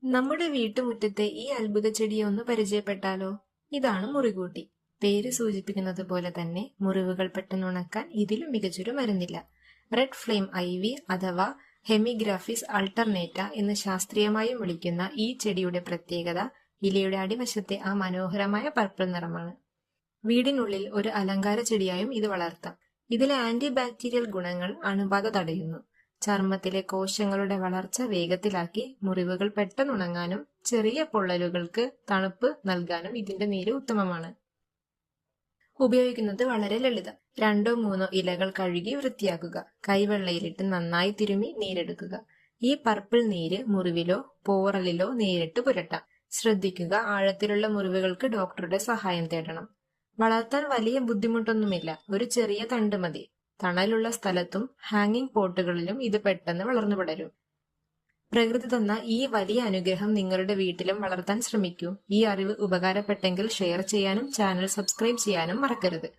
നമ്മുടെ വീട്ടുമുറ്റത്തെ ഈ അത്ഭുത ചെടിയെ ഒന്ന് പരിചയപ്പെട്ടാലോ? ഇതാണ് മുറികൂട്ടി. പേര് സൂചിപ്പിക്കുന്നത് പോലെ തന്നെ മുറിവുകൾ പെട്ടെന്ന് ഉണക്കാൻ ഇതിലും മികച്ചൊരു മരുന്നില്ല. റെഡ് ഫ്ലെയിം ഐവി അഥവാ ഹെമിഗ്രാഫിസ് അൾട്ടർനേറ്റ എന്ന് ശാസ്ത്രീയമായും വിളിക്കുന്ന ഈ ചെടിയുടെ പ്രത്യേകത ഇലയുടെ അടിവശത്തെ ആ മനോഹരമായ പർപ്പിൾ നിറമാണ്. വീടിനുള്ളിൽ ഒരു അലങ്കാര ചെടിയായും ഇത് വളർത്താം. ഇതിലെ ആന്റി ബാക്ടീരിയൽ ഗുണങ്ങൾ അണുബാധ തടയുന്നു. ചർമ്മത്തിലെ കോശങ്ങളുടെ വളർച്ച വേഗത്തിലാക്കി മുറിവുകൾ പെട്ടെന്നുണങ്ങാനും ചെറിയ പൊള്ളലുകൾക്ക് തണുപ്പ് നൽകാനും ഇതിന്റെ നീര് ഉത്തമമാണ്. ഉപയോഗിക്കുന്നത് വളരെ ലളിതം. 2-3 ഇലകൾ കഴുകി വൃത്തിയാക്കുക. കൈവെള്ളയിലിട്ട് നന്നായി തിരുമ്മി നീരെടുക്കുക. ഈ പർപ്പിൾ നീര് മുറിവിലോ പോറലിലോ നേരിട്ട് പുരട്ടാം. ശ്രദ്ധിക്കുക, ആഴത്തിലുള്ള മുറിവുകൾക്ക് ഡോക്ടറുടെ സഹായം തേടണം. വളർത്താൻ വലിയ ബുദ്ധിമുട്ടൊന്നുമില്ല. ഒരു ചെറിയ തണ്ട് മതി. തണലുള്ള സ്ഥലത്തും ഹാങ്ങിങ് പോട്ടുകളിലും ഇത് പെട്ടെന്ന് വളർന്നു പടരും. പ്രകൃതി തന്ന ഈ വലിയ അനുഗ്രഹം നിങ്ങളുടെ വീട്ടിലും വളർത്താൻ ശ്രമിക്കൂ. ഈ അറിവ് ഉപകാരപ്പെട്ടെങ്കിൽ ഷെയർ ചെയ്യാനും ചാനൽ സബ്സ്ക്രൈബ് ചെയ്യാനും മറക്കരുത്.